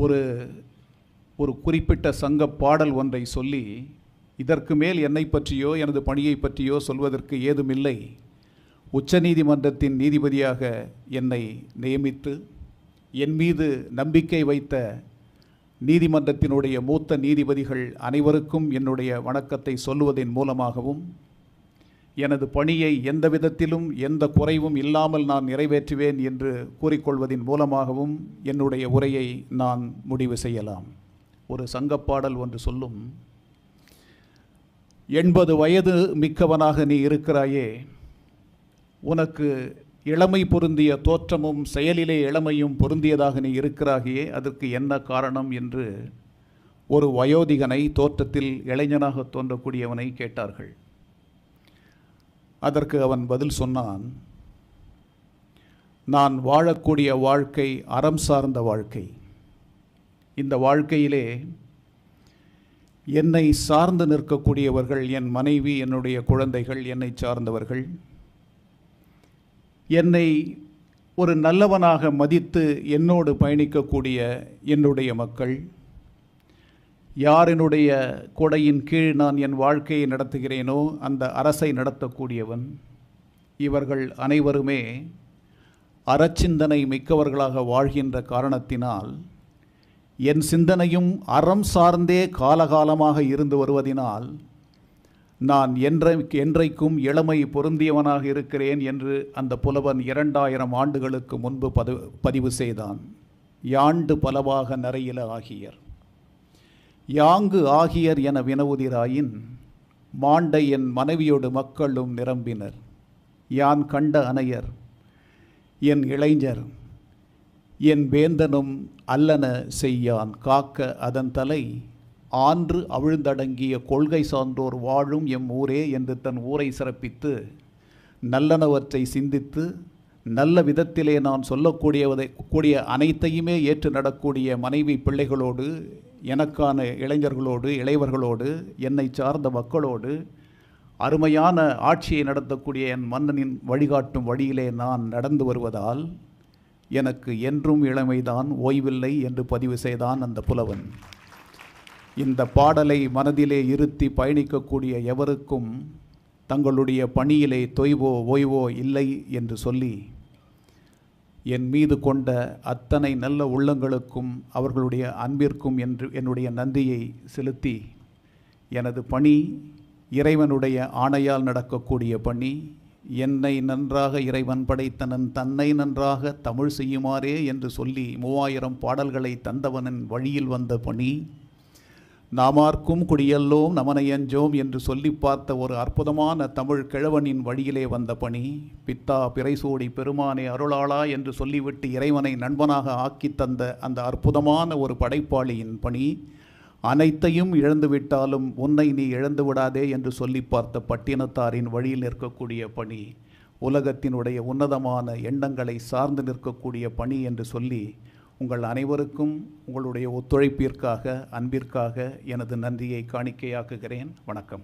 ஒரு ஒரு குறிப்பிட்ட சங்க பாடல் ஒன்றை சொல்லி, இதற்கு மேல் என்னை பற்றியோ எனது பணியை பற்றியோ சொல்வதற்கு ஏதுமில்லை. உச்சநீதிமன்றத்தின் நீதிபதியாக என்னை நியமித்து என் மீது நம்பிக்கை வைத்த நீதிமன்றத்தினுடைய மூத்த நீதிபதிகள் அனைவருக்கும் என்னுடைய வணக்கத்தை சொல்லுவதன் மூலமாகவும், எனது பணியை எந்த விதத்திலும் எந்த குறைவும் இல்லாமல் நான் நிறைவேற்றுவேன் என்று கூறிக்கொள்வதன் மூலமாகவும் என்னுடைய உரையை நான் முடிவு செய்யலாம். ஒரு சங்கப்பாடல் ஒன்று சொல்லும், 80 வயது மிக்கவனாக நீ இருக்கிறாயே, உனக்கு இளமை பொருந்திய தோற்றமும் செயலிலே இளமையும் பொருந்தியதாக நீ இருக்கிறாயே, அதற்கு என்ன காரணம் என்று ஒரு வயோதிகனை, தோற்றத்தில் இளைஞனாக தோன்றக்கூடியவனை கேட்டார்கள். அதற்கு அவன் பதில் சொன்னான், நான் வாழக்கூடிய வாழ்க்கை அறம் சார்ந்த வாழ்க்கை. இந்த வாழ்க்கையிலே என்னை சார்ந்து நிற்கக்கூடியவர்கள் என் மனைவி, என்னுடைய குழந்தைகள், என்னை சார்ந்தவர்கள், என்னை ஒரு நல்லவனாக மதித்து என்னோடு பயணிக்கக்கூடிய என்னுடைய மக்கள், யாரினுடைய கொடையின் கீழ் நான் என் வாழ்க்கையை நடத்துகிறேனோ அந்த அரசை நடத்தக்கூடியவன், இவர்கள் அனைவருமே அறச்சிந்தனை மிக்கவர்களாக வாழ்கின்ற காரணத்தினால், என் சிந்தனையும் அறம் சார்ந்தே காலகாலமாக இருந்து வருவதினால், நான் என்றைக்கும் இளமை பொருந்தியவனாக இருக்கிறேன் என்று அந்த புலவன் 2000 ஆண்டுகளுக்கு முன்பு பதிவு செய்தான். யாண்டு பலவாக நரையில ஆகியர், யாங்கு ஆகியர் என வினவுதிராயின், மாண்டை என் மனைவியோடு மக்களும் நிரம்பினர். யான் கண்ட அனையர் என் இளைஞர், என் வேந்தனும் அல்லன செய்யான் காக்க அதன் தலை, ஆன்று அவிழ்ந்தடங்கிய கொள்கை சான்றோர் வாழும் எம் ஊரே என்று தன் ஊரை சிறப்பித்து, நல்லனவற்றை சிந்தித்து நல்ல விதத்திலே நான் சொல்லக்கூடிய அனைத்தையுமே ஏற்று நடக்கூடிய மனைவி பிள்ளைகளோடு, எனக்கான இளைஞர்களோடு, இளையவர்களோடு, என்னை சார்ந்த மக்களோடு அருமையான ஆட்சியை நடத்தக்கூடிய என் மன்னனின் வழிகாட்டும் வழியிலே நான் நடந்து வருவதால் எனக்கு என்றும் இளமைதான், ஓய்வில்லை என்று பதிவு செய்தான் அந்த புலவன். இந்த பாடலை மனதிலே இருத்தி பயணிக்கக்கூடிய எவருக்கும் தங்களுடைய பணியிலே தொய்வோ ஓய்வோ இல்லை என்று சொல்லி, என் மீது கொண்ட அத்தனை நல்ல உள்ளங்களுக்கும் அவர்களுடைய அன்பிற்கும் என்று என்னுடைய நன்றியை செலுத்தி, எனது பணி இறைவனுடைய ஆணையால் நடக்கக்கூடிய பணி, என்னை நன்றாக இறைவன் படைத்தனன் தன்னை நன்றாக தமிழ் செய்யுமாறே என்று சொல்லி 3000 பாடல்களை தந்தவனின் வழியில் வந்த பணி, நாமார்க்கும் குடியல்லோம் நமனையஞ்சோம் என்று சொல்லி பார்த்த ஒரு அற்புதமான தமிழ் கிழவனின் வழியிலே வந்த பணி, பித்தா பிறைசூடி பெருமானே அருளாளா என்று சொல்லிவிட்டு இறைவனை நண்பனாக ஆக்கி தந்த அந்த அற்புதமான ஒரு படைப்பாளியின் பணி, அனைத்தையும் இழந்துவிட்டாலும் உன்னை நீ இழந்து விடாதே என்று சொல்லி பார்த்த பட்டினத்தாரின் வழியில் நிற்கக்கூடிய பணி, உலகத்தினுடைய உன்னதமான எண்ணங்களை சார்ந்து நிற்கக்கூடிய பணி என்று சொல்லி, உங்கள் அனைவருக்கும் உங்களுடைய ஒத்துழைப்பிற்காக, அன்பிற்காக எனது நன்றியை காணிக்கையாக்குகிறேன். வணக்கம்.